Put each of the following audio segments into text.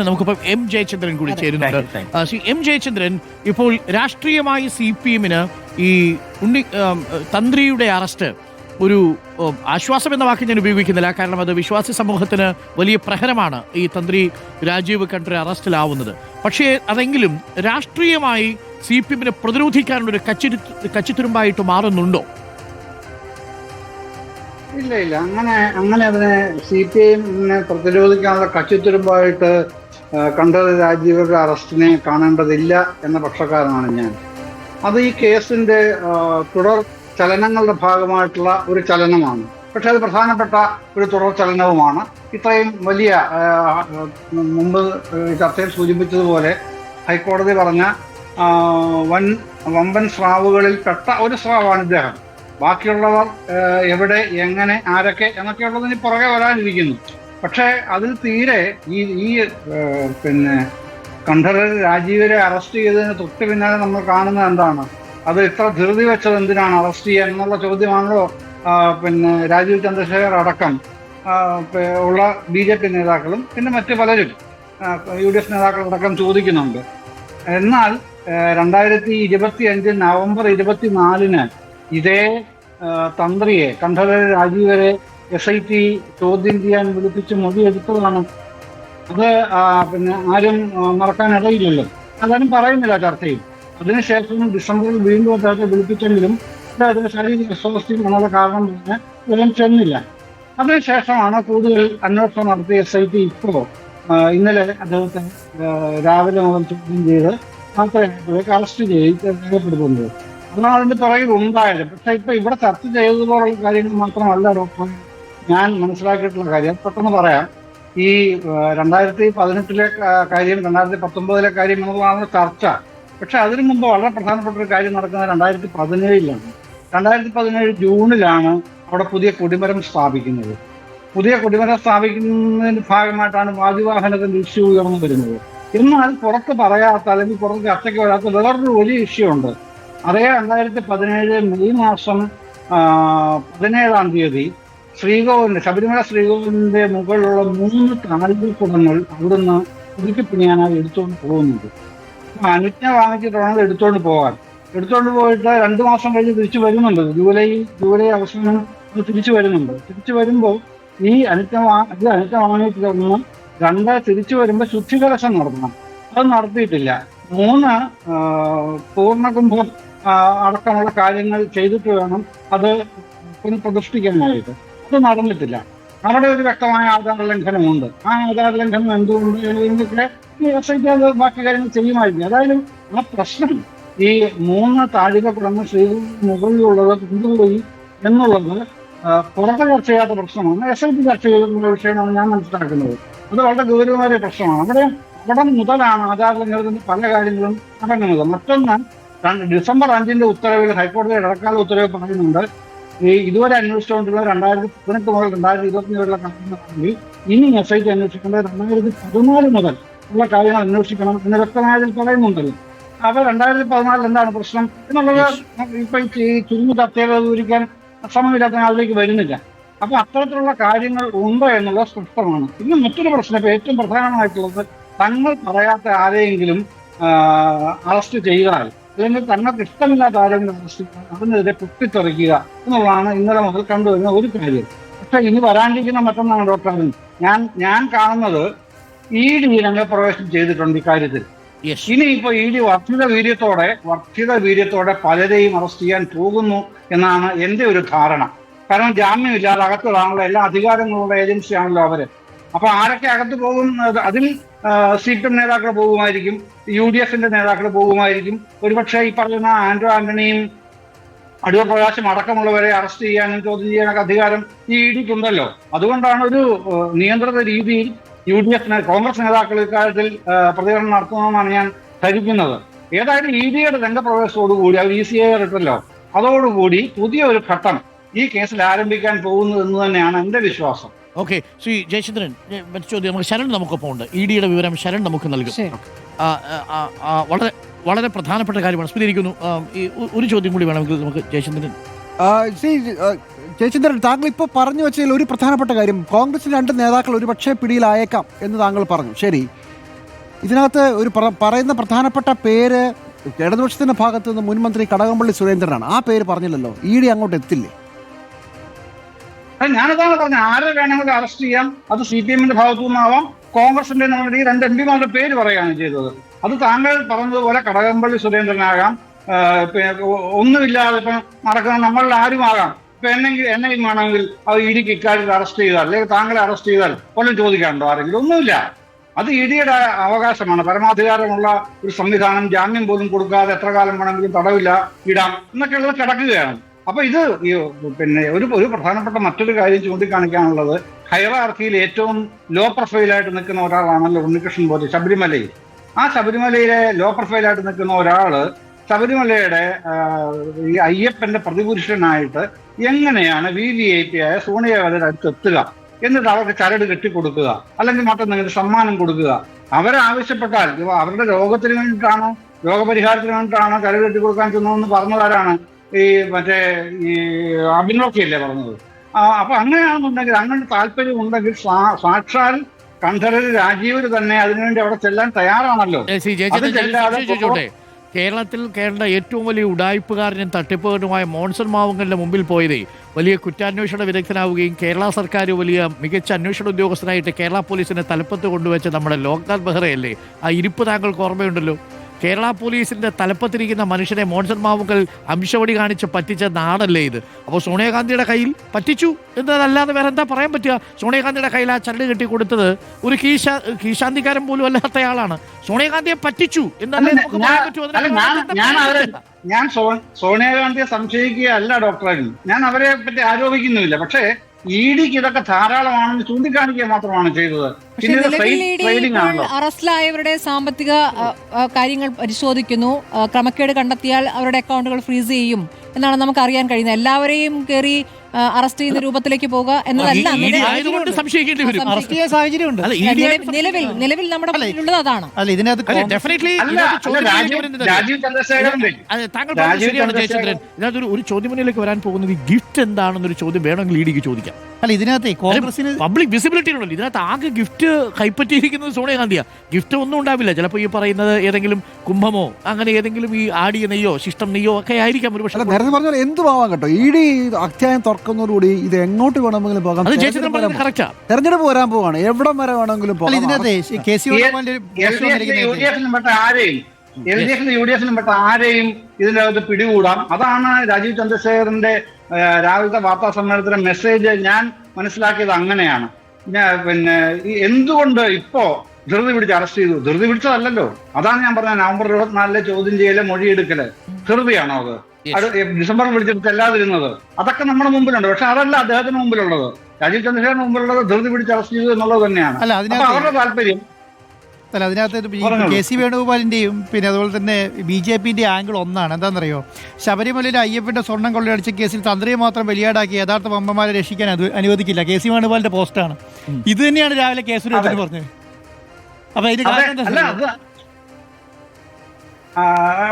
നമുക്കിപ്പം എം ജയചന്ദ്രൻ കൂടി ചേരുന്നുണ്ട്. ശ്രീ എം ജയചന്ദ്രൻ, ഇപ്പോൾ രാഷ്ട്രീയമായി CPM ഈ തന്ത്രിയുടെ അറസ്റ്റ് ഒരു ആശ്വാസം എന്ന വാക്ക് ഞാൻ ഉപയോഗിക്കുന്നില്ല, കാരണം അത് വിശ്വാസി സമൂഹത്തിന് വലിയ പ്രഹരമാണ് ഈ തന്ത്രി രാജീവ് ഖണ്ഡ്രെ അറസ്റ്റിലാവുന്നത്. പക്ഷേ അതെങ്കിലും രാഷ്ട്രീയമായി CPM പ്രതിരോധിക്കാനുള്ളൊരു കച്ചിത്തുരുമ്പായിട്ട് മാറുന്നുണ്ടോ? ഇല്ല, അങ്ങനെ അതിനെ CPM പ്രതിരോധിക്കാനുള്ള കച്ചിത്തുരുമ്പായിട്ട് ഖണ്ഡ്രെ രാജീവരുടെ അറസ്റ്റിനെ കാണേണ്ടതില്ല എന്ന പക്ഷക്കാരനാണ് ഞാൻ. അത് ഈ കേസിന്റെ തുടർ ചലനങ്ങളുടെ ഭാഗമായിട്ടുള്ള ഒരു ചലനമാണ്. പക്ഷെ അത് പ്രധാനപ്പെട്ട ഒരു തുടർ ചലനവുമാണ്. ഇത്രയും വലിയ മുമ്പ് ചർച്ചയിൽ സൂചിപ്പിച്ചതുപോലെ ഹൈക്കോടതി പറഞ്ഞ വമ്പൻ സ്രാവുകളിൽ പെട്ട ഒരു സ്രാവാണ് ഇദ്ദേഹം. ബാക്കിയുള്ളവർ എവിടെ, എങ്ങനെ, ആരൊക്കെ എന്നൊക്കെയുള്ളതിന് പുറകെ വരാനിരിക്കുന്നു. പക്ഷേ അതിൽ തീരെ ഈ ഖണ്ഡ്രെ രാജീവരെ അറസ്റ്റ് ചെയ്തതിന് തൊട്ട് പിന്നാലെ നമ്മൾ കാണുന്നത് എന്താണ്? അത് ഇത്ര ധൃതി വെച്ചത് എന്തിനാണ് അറസ്റ്റ് ചെയ്യാൻ എന്നുള്ള ചോദ്യമാണല്ലോ രാജീവ് ചന്ദ്രശേഖർ അടക്കം ഉള്ള BJP നേതാക്കളും പിന്നെ മറ്റു പലരും UDF നേതാക്കളടക്കം ചോദിക്കുന്നുണ്ട്. എന്നാൽ 2025 നവംബർ 24 ഇതേ തന്ത്രിയെ ഖണ്ഡ്രെ രാജീവരെ SIT ചോദ്യം ചെയ്യാൻ വിളിപ്പിച്ച് മൊഴിയെടുത്തതാണ്. അത് ആരും മറക്കാനിടയില്ലല്ലോ. അതാരും പറയുന്നില്ല ചർച്ചയിൽ. അതിനുശേഷം ഡിസംബറിൽ വീണ്ടും അദ്ദേഹത്തെ വിളിപ്പിച്ചെങ്കിലും അദ്ദേഹത്തിന് ശാരീരിക അസ്വസ്ഥയും എന്നുള്ള കാരണം തന്നെ വിവരം ചെന്നില്ല. അതിനുശേഷമാണ് കൂടുതൽ അന്വേഷണം നടത്തിയ SIT ഇപ്പോൾ ഇന്നലെ അദ്ദേഹത്തെ രാവിലെ മുതൽ ചോദ്യം ചെയ്ത് മാത്രമേ അറസ്റ്റ് രേഖപ്പെടുത്തുന്നത്. അതാണ് അതിന്റെ പുറകിൽ ഉണ്ടായത്. പക്ഷെ ഇപ്പൊ ഇവിടെ ചർച്ച ചെയ്തതുപോലുള്ള കാര്യങ്ങൾ മാത്രമല്ല ഡോക്ടർ ഞാൻ മനസ്സിലാക്കിയിട്ടുള്ള കാര്യം പെട്ടെന്ന് പറയാം. ഈ 2018 കാര്യം 2019 കാര്യം എന്നുള്ളതാണ് ചർച്ച. പക്ഷെ അതിനു മുമ്പ് വളരെ പ്രധാനപ്പെട്ട ഒരു കാര്യം നടക്കുന്നത് 2017 2017 ജൂണിലാണ് അവിടെ പുതിയ കൊടിമരം സ്ഥാപിക്കുന്നത്. പുതിയ കൊടിമരം സ്ഥാപിക്കുന്നതിന്റെ ഭാഗമായിട്ടാണ് വായുവാഹനത്തിന്റെ ഇഷ്യൂ ഉയർന്നു വരുന്നത്. എന്നാൽ പുറത്ത് പറയാത്ത അല്ലെങ്കിൽ പുറത്ത് ചർച്ചയ്ക്ക് വരാത്ത വേറൊരു വലിയ ഇഷ്യൂ ഉണ്ട്. അതേ 2017 മെയ് മാസം 17-ാം തീയതി ശബരിമല ശ്രീകോവിലിന്റെ മുകളിലുള്ള 3 താഴികക്കുടങ്ങൾ അവിടുന്ന് പുതുക്കിപ്പിണിയാനായി എടുത്തുകൊണ്ട് പോകുന്നുണ്ട്. അനുജ്ഞ വാങ്ങിച്ചിട്ടാണ് എടുത്തുകൊണ്ട് പോയിട്ട് 2 മാസം കഴിഞ്ഞ് തിരിച്ചു വരുന്നുണ്ട്. ജൂലൈ അവസാനം തിരിച്ചു വരുന്നുണ്ട്. തിരിച്ചു വരുമ്പോൾ ഈ അനുജ്ഞ വാങ്ങിയിട്ട് തിരിച്ചു വരുമ്പോൾ ശുദ്ധികലശം നടത്തണം. അത് നടത്തിയിട്ടില്ല. 3 പൂർണ്ണകുംഭം അടക്കമുള്ള കാര്യങ്ങൾ ചെയ്തിട്ട് വേണം അത് പ്രതിഷ്ഠിക്കാനായിട്ട്. അത് നടന്നിട്ടില്ല. അവിടെ ഒരു വ്യക്തമായ ആധാര ലംഘനമുണ്ട്. ആ ആധാര ലംഘനം എന്തുകൊണ്ട് എന്നൊക്കെ SIT അത് ബാക്കി കാര്യങ്ങൾ ചെയ്യുമായിരുന്നു. അതായത് ആ പ്രശ്നം ഈ 3 താഴികക്കുടങ്ങൾ ശ്രീകോവിലിന് മുകളിലുള്ളത് കൊണ്ടുപോയി എന്നുള്ളത് പുറത്തെ ചർച്ച ചെയ്യാത്ത പ്രശ്നമാണ്. SIT ചർച്ച ചെയ്തിട്ടുള്ള വിഷയമാണ് ഞാൻ മനസ്സിലാക്കുന്നത്. അത് വളരെ ഗൗരവമായ പ്രശ്നമാണ്. അവിടെ മുതലാണ് ആധാര ലംഘനത്തിന്റെ പല കാര്യങ്ങളും നടക്കുന്നത്. മറ്റൊന്ന് ഡിസംബർ 5 ഉത്തരവിൽ ഹൈക്കോടതി ഇടക്കാല ഉത്തരവ് പറയുന്നുണ്ട് ഇതുവരെ അന്വേഷിച്ചുകൊണ്ടുള്ള 2018 മുതൽ 2021 വരെയുള്ള കാര്യങ്ങളാണെങ്കിൽ ഇനി SIT അന്വേഷിക്കേണ്ടത് 2014 മുതൽ ഉള്ള കാര്യങ്ങൾ അന്വേഷിക്കണം എന്ന് വ്യക്തമായതിൽ പറയുന്നുണ്ടല്ലോ. അപ്പൊ 2014 എന്താണ് പ്രശ്നം എന്നുള്ളത് ഇപ്പൊ ഈ ചുരുങ്ങി ചർച്ചകൾ വിവരിക്കാൻ സമയമില്ലാത്ത അതിലേക്ക് വരുന്നില്ല. അപ്പൊ അത്തരത്തിലുള്ള കാര്യങ്ങൾ ഉണ്ട് എന്നുള്ളത് സ്പഷ്ടമാണ്. പിന്നെ മറ്റൊരു പ്രശ്നം ഇപ്പൊ ഏറ്റവും പ്രധാനമായിട്ടുള്ളത് തങ്ങൾ പറയാത്ത ആരെയെങ്കിലും അറസ്റ്റ് ചെയ്താൽ അല്ലെങ്കിൽ തങ്ങൾക്ക് ഇഷ്ടമില്ലാത്ത ആരെങ്കിലും അറസ്റ്റ് ചെയ്താൽ അതിനെതിരെ പൊട്ടിത്തെറിക്കുക എന്നുള്ളതാണ് ഇന്നലെ മുതൽ കണ്ടുവരുന്ന ഒരു കാര്യം. പക്ഷെ ഇനി വരാണ്ടിരിക്കുന്ന മറ്റൊന്നാണ് ഡോക്ടർ ഞാൻ കാണുന്നത് ED രംഗപ്രവേശം ചെയ്തിട്ടുണ്ട് ഇക്കാര്യത്തിൽ. ഇനിയിപ്പോ ED വർദ്ധിത വീര്യത്തോടെ പലരെയും അറസ്റ്റ് ചെയ്യാൻ പോകുന്നു എന്നാണ് എന്റെ ഒരു ധാരണ. കാരണം ജാമ്യമില്ലാതെ അകത്തിടാനുള്ള എല്ലാ അധികാരങ്ങളുള്ള ഏജൻസിയാണല്ലോ അവര്. അപ്പൊ ആരൊക്കെ അകത്ത് പോകും? അതിൽ CPM നേതാക്കൾ പോകുമായിരിക്കും, UDFന്റെ നേതാക്കൾ പോകുമായിരിക്കും. ഒരുപക്ഷെ ഈ പറയുന്ന ആന്റോ ആന്റണിയും അടൂർ പ്രകാശും അടക്കമുള്ളവരെ അറസ്റ്റ് ചെയ്യാനും ചോദ്യം ചെയ്യാനൊക്കെ അധികാരം ഈ EDക്കുണ്ടല്ലോ. അതുകൊണ്ടാണ് ഒരു നിയന്ത്രിത രീതിയിൽ UDF കോൺഗ്രസ് നേതാക്കൾ ഇക്കാര്യത്തിൽ പ്രതികരണം നടത്തുന്നതെന്നാണ് ഞാൻ ധരിക്കുന്നത്. ഏതായാലും EDയുടെ രംഗപ്രവേശത്തോടുകൂടി അവർ ECI ഇട്ടല്ലോ, അതോടുകൂടി പുതിയ ഒരു ഘട്ടം ഈ കേസിൽ ആരംഭിക്കാൻ പോകുന്നു എന്ന് തന്നെയാണ് എന്റെ വിശ്വാസം. ഓക്കെ, ശ്രീ ജയചന്ദ്രൻ, മറ്റു ചോദ്യം നമുക്ക് ശരൺ നമുക്കൊപ്പം ഉണ്ട്. EDയുടെ വിവരം ശരൺ നമുക്ക് നൽകും. വളരെ വളരെ പ്രധാനപ്പെട്ട കാര്യമാണ്. സ്മരിക്കുന്നു. ഒരു ചോദ്യം കൂടി വേണമെങ്കിൽ നമുക്ക് ജയചന്ദ്രൻ. ജയചന്ദ്രൻ, താങ്കൾ ഇപ്പോൾ പറഞ്ഞു വെച്ചതിൽ ഒരു പ്രധാനപ്പെട്ട കാര്യം, കോൺഗ്രസിന് 2 നേതാക്കൾ ഒരുപക്ഷെ പിടിയിലായേക്കാം എന്ന് താങ്കൾ പറഞ്ഞു. ശരി, ഇതിനകത്ത് ഒരു പറയുന്ന പ്രധാനപ്പെട്ട പേര് ഇടതുപക്ഷത്തിന്റെ ഭാഗത്ത് നിന്ന് മുൻമന്ത്രി കടകംപള്ളി സുരേന്ദ്രനാണ്. ആ പേര് പറഞ്ഞില്ലല്ലോ. ഇഡി അങ്ങോട്ട് എത്തില്ലേ? ഞാനതാണ് പറഞ്ഞത്, ആരെ വേണമെങ്കിലും അറസ്റ്റ് ചെയ്യാം. അത് CPM-ന്റെ ഭാഗത്തു നിന്നാവാം, കോൺഗ്രസിന്റെ ഈ 2 MP-മാരുടെ പേര് പറയുകയാണ് ചെയ്തത്. അത് താങ്കൾ പറഞ്ഞതുപോലെ കടകംപള്ളി സുരേന്ദ്രനാകാം, ഒന്നുമില്ലാതെ ഇപ്പം നടക്കുന്ന നമ്മളിൽ ആരുമാകാം. ഇപ്പൊ എന്നെങ്കിലും വേണമെങ്കിൽ അത് ഇഡിക്ക് ഇക്കാര്യത്തിൽ അറസ്റ്റ് ചെയ്താൽ, അല്ലെങ്കിൽ താങ്കളെ അറസ്റ്റ് ചെയ്താൽ കൊല്ലം ചോദിക്കാനുണ്ടോ ആരെങ്കിലും? ഒന്നുമില്ല. അത് ഇഡിയുടെ അവകാശമാണ്. പരമാധികാരമുള്ള ഒരു സംവിധാനം. ജാമ്യം പോലും കൊടുക്കാതെ എത്ര കാലം വേണമെങ്കിലും തടവില്ല ഇടാം എന്നൊക്കെയുള്ളത് കിടക്കുകയാണ്. അപ്പൊ ഇത് ഒരു പ്രധാനപ്പെട്ട മറ്റൊരു കാര്യം ചൂണ്ടിക്കാണിക്കാനുള്ളത്, ഹൈറാർക്കിയിൽ ഏറ്റവും ലോ പ്രൊഫൈലായിട്ട് നിൽക്കുന്ന ഒരാളാണല്ലോ ഉണ്ണികൃഷ്ണൻ പോറ്റി ശബരിമലയിൽ. ആ ശബരിമലയിലെ ലോ പ്രൊഫൈലായിട്ട് നിൽക്കുന്ന ഒരാള് ശബരിമലയുടെ ഈ അയ്യപ്പന്റെ പ്രതിപുരുഷനായിട്ട് എങ്ങനെയാണ് VVIP ആയ സോണിയാഗാന്ധിയുടെ അടുത്ത് എത്തുക, എന്നിട്ട് അവർക്ക് ചരട് കെട്ടിക്കൊടുക്കുക, അല്ലെങ്കിൽ മറ്റൊന്നെങ്കിലും സമ്മാനം കൊടുക്കുക? അവരാവശ്യപ്പെട്ടാൽ, അവരുടെ രോഗത്തിന് വേണ്ടിയിട്ടാണോ, രോഗപരിഹാരത്തിന് വേണ്ടിയിട്ടാണോ ചരട് കെട്ടിക്കൊടുക്കാൻ ചെന്നതെന്ന് പറഞ്ഞതാരാണ്? ഈ അഭിനോക്കിയല്ലേ പറഞ്ഞത്. അപ്പൊ അങ്ങനെയാണെന്നുണ്ടെങ്കിൽ, അങ്ങനെ താല്പര്യം ഉണ്ടെങ്കിൽ സാക്ഷാൽ കണ്ഠരര് രാജീവര് തന്നെ അതിനുവേണ്ടി അവിടെ ചെല്ലാൻ തയ്യാറാണല്ലോ. കേരളത്തിൽ ഏറ്റവും വലിയ ഉഡായിപ്പുകാരനും തട്ടിപ്പുകാരനുമായ മോൺസൺ മാവുങ്കലിന്റെ മുമ്പിൽ പോയതേ വലിയ കുറ്റാന്വേഷണ വിദഗ്ധനാവുകയും കേരള സർക്കാർ വലിയ മികച്ച അന്വേഷണ ഉദ്യോഗസ്ഥനായിട്ട് കേരള പോലീസിനെ തലപ്പത്ത് കൊണ്ടുവച്ച നമ്മുടെ ലോക്നാഥ് ബെഹ്റയല്ലേ? ആ ഇരിപ്പ് താങ്കൾക്ക് ഓർമ്മയുണ്ടല്ലോ. കേരള പോലീസിന്റെ തലപ്പത്തിരിക്കുന്ന മനുഷ്യനെ മോൺസൺ മാവുങ്കൽ അംശവടി കാണിച്ച് പറ്റിച്ച നാടല്ലേ ഇത്? അപ്പോൾ സോണിയാഗാന്ധിയുടെ കയ്യിൽ പറ്റിച്ചു എന്നതല്ലാതെ വേറെ എന്താ പറയാൻ പറ്റുക? സോണിയാഗാന്ധിയുടെ കയ്യിൽ ആ ചരട് കെട്ടി കൊടുത്തത് ഒരു കീശാന്തിക്കാരൻ പോലും അല്ലാത്തയാളാണ്. സോണിയാഗാന്ധിയെ പറ്റിച്ചു എന്നല്ലേ നമുക്ക് പറയാൻ പറ്റുമോ? ഞാൻ സോണിയാഗാന്ധിയെ സംശയിക്കുകയല്ല ഡോക്ടർ. ഞാൻ അവരെ പറ്റി ആരോപിക്കുന്നുമില്ല. പക്ഷേ ഇഡിക്ക് ഇതൊക്കെ ധാരാളമാണെന്ന് ചൂണ്ടിക്കാണിക്കുക മാത്രമാണ് ചെയ്തത്. അറസ്റ്റിലായവരുടെ സാമ്പത്തിക കാര്യങ്ങൾ പരിശോധിക്കുന്നു, ക്രമക്കേട് കണ്ടെത്തിയാൽ അവരുടെ അക്കൗണ്ടുകൾ ഫ്രീസ് ചെയ്യും എന്നാണ് നമുക്ക് അറിയാൻ കഴിയുന്നത്. എല്ലാവരെയും കയറി അറസ്റ്റ് ചെയ്യുന്ന രൂപത്തിലേക്ക് പോകുക എന്നതല്ല. നിലവിൽ നമ്മുടെ മുന്നിലുള്ളത് അതാണ്. ഒരു ചോദ്യം മുന്നിലേക്ക് വരാൻ പോകുന്നത് ഗിഫ്റ്റ് എന്താണെന്നൊരു ചോദ്യം വേണമെങ്കിൽ ഇഡിക്ക് ചോദിക്കാം. അല്ല, ഇതിനകത്ത് കോൺഗ്രസിന് പബ്ലിക് വിസിബിലിറ്റി ഉണ്ടല്ലോ. ഇതിനകത്ത് ആകെ ഗിഫ്റ്റ് കൈപ്പറ്റിയിരിക്കുന്നത് സോണിയാഗാന്ധിയാ. ഗിഫ്റ്റ് ഒന്നും ഉണ്ടാവില്ല. ചിലപ്പോൾ ഈ പറയുന്നത് ഏതെങ്കിലും കുംഭമോ അങ്ങനെ ഏതെങ്കിലും ഈ ആടിയ നെയ്യോ ശിഷ്ടം നെയ്യോ ഒക്കെ ആയിരിക്കാം ഒരു പക്ഷേ. നേരത്തെ പറഞ്ഞാൽ എന്തുമാവാം കേട്ടോ. ഇഡി അധ്യായം തുറക്കുന്നതോടുകൂടി ഇത് എങ്ങോട്ട് വേണമെങ്കിലും പോകാം. തെരഞ്ഞെടുപ്പ് വരാൻ പോവാണ്, എവിടം വരെ വേണമെങ്കിലും പോകാം. ഇതിനകത്ത് LDF-നും പെട്ട ആരെയും ഇതിനകത്ത് പിടികൂടാം. അതാണ് രാജീവ് ചന്ദ്രശേഖറിന്റെ രാവിലത്തെ വാർത്താ സമ്മേളനത്തിലെ മെസ്സേജ്. ഞാൻ മനസ്സിലാക്കിയത് അങ്ങനെയാണ്. എന്തുകൊണ്ട് ഇപ്പോ ധൃതി പിടിച്ച് അറസ്റ്റ് ചെയ്തു? ധൃതി പിടിച്ചതല്ലല്ലോ. അതാണ് ഞാൻ പറഞ്ഞത്. നവംബർ 24 ചോദ്യം ചെയ്യല്, മൊഴിയെടുക്കല് ധൃതിയാണോ? അത് ഡിസംബറിൽ വിളിച്ചെടുത്ത് എല്ലാതിരുന്നത് അതൊക്കെ നമ്മുടെ മുമ്പിലുണ്ട്. പക്ഷെ അതല്ല അദ്ദേഹത്തിന് മുമ്പിലുള്ളത്. രാജീവ് ചന്ദ്രശേഖറിന് മുമ്പിലുള്ളത് ധൃതി പിടിച്ച് അറസ്റ്റ് ചെയ്തു എന്നുള്ളത് തന്നെയാണ്. അവരുടെ താല്പര്യം. അല്ല, അതിനകത്ത് KC വേണുഗോപാലിൻ്റെയും പിന്നെ അതുപോലെ തന്നെ BJP-ന്റെ ആംഗിൾ ഒന്നാണ്. എന്താണെന്നറിയോ? ശബരിമലയിലെ അയ്യപ്പന്റെ സ്വർണം കൊള്ളയടിച്ച കേസിൽ തന്ത്രിയെ മാത്രം ബലിയാടാക്കി യഥാർത്ഥ വമ്പന്മാരെ രക്ഷിക്കാൻ അനുവദിക്കില്ല. KC വേണുഗോപാലിന്റെ പോസ്റ്റാണ് ഇത്. തന്നെയാണ് രാവിലെ KC വേണുഗോപാൽ പറഞ്ഞത്. അപ്പൊ അതിന്റെ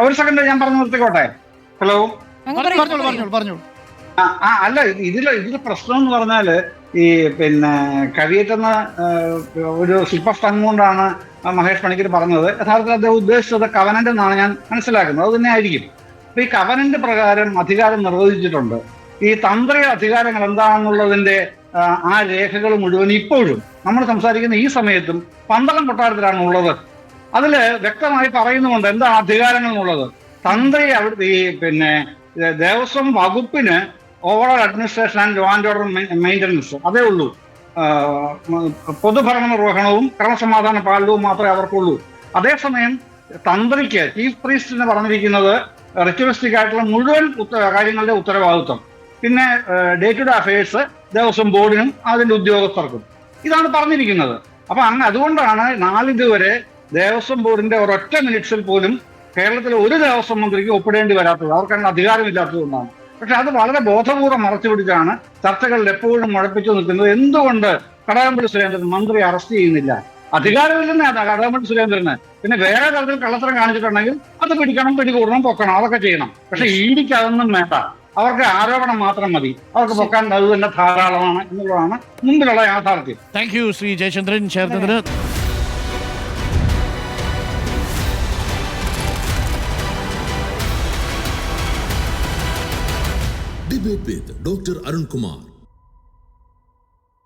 ഒരു സെക്കൻഡ് ഞാൻ പറഞ്ഞു നിർത്തിക്കോട്ടെ. ഹലോ, പറഞ്ഞോളൂ. അല്ല, ഇതില് പ്രശ്നം എന്ന് പറഞ്ഞാല് ഈ കവിയേറ്റെന്ന ഒരു ശില്പസ്ഥലം കൊണ്ടാണ് മഹേഷ് പണിക്കർ പറഞ്ഞത്. യഥാർത്ഥത്തിൽ അദ്ദേഹം ഉദ്ദേശിച്ചത് കവനന്റ് എന്നാണ് ഞാൻ മനസ്സിലാക്കുന്നത്. അത് തന്നെ ആയിരിക്കും. അപ്പൊ ഈ കവനന്റ് പ്രകാരം അധികാരം നിർവഹിച്ചിട്ടുണ്ട്. ഈ തന്ത്രി അധികാരങ്ങൾ എന്താണെന്നുള്ളതിന്റെ ആ രേഖകൾ മുഴുവൻ ഇപ്പോഴും നമ്മൾ സംസാരിക്കുന്ന ഈ സമയത്തും പന്തളം കൊട്ടാരത്തിലാണ് ഉള്ളത്. അതില് വ്യക്തമായി പറയുന്നുണ്ട് എന്താണ് അധികാരങ്ങൾ എന്നുള്ളത്. തന്ത്രി ഈ ദേവസ്വം വകുപ്പിന് overall administration and law and order maintenance അതേ ഉള്ളൂ. പൊതുഭരണ നിർവഹണവും ക്രമസമാധാന പാലനവും മാത്രമേ അവർക്കുള്ളൂ. അതേസമയം തന്ത്രിക്ക്, ചീഫ് പ്രീസ്റ്റിന് പറഞ്ഞിരിക്കുന്നത് റിച്വലിസ്റ്റിക് ആയിട്ടുള്ള മുഴുവൻ കാര്യങ്ങളുടെ ഉത്തരവാദിത്വം. പിന്നെ day to day affairs Devaswom ബോർഡിനും അതിന്റെ ഉദ്യോഗസ്ഥർക്കും ഇതാണ് പറഞ്ഞിരിക്കുന്നത്. അപ്പൊ അതുകൊണ്ടാണ് നാളിതുവരെ ദേവസ്വം ബോർഡിന്റെ ഒരൊറ്റ മിനിറ്റ്സിൽ പോലും കേരളത്തിലെ ഒരു ദേവസ്വം മന്ത്രിക്ക് ഒപ്പിടേണ്ടി വരാത്തത്. അവർക്കങ്ങനെ അധികാരമില്ലാത്തതുകൊണ്ടാണ്. പക്ഷെ അത് വളരെ ബോധപൂർവ്വം മറച്ചു പിടിച്ചാണ് ചർച്ചകളിൽ എപ്പോഴും മുഴപ്പിച്ചു നിൽക്കുന്നത്. എന്തുകൊണ്ട് കടകംപള്ളി സുരേന്ദ്രൻ മന്ത്രി അറസ്റ്റ് ചെയ്യുന്നില്ല? അധികാരമില്ലെന്നേ കടകംപള്ളി സുരേന്ദ്രന്. പിന്നെ വേറെ തരത്തിൽ കള്ളത്തരം കാണിച്ചിട്ടുണ്ടെങ്കിൽ അത് പിടിക്കണം, പിടികൂടണം, പൊക്കണം, അതൊക്കെ ചെയ്യണം. പക്ഷെ ഇഡിക്ക് അതൊന്നും വേണ്ട. അവർക്ക് ആരോപണം മാത്രം മതി. അവർക്ക് പൊക്കാൻ അത് തന്നെ ധാരാളമാണ് എന്നുള്ളതാണ് മുമ്പിലുള്ള യാഥാർത്ഥ്യം. താങ്ക് യു ശ്രീ ജയചന്ദ്രൻ ചേർന്നതിന്. Debate with Dr. Arun Kumar.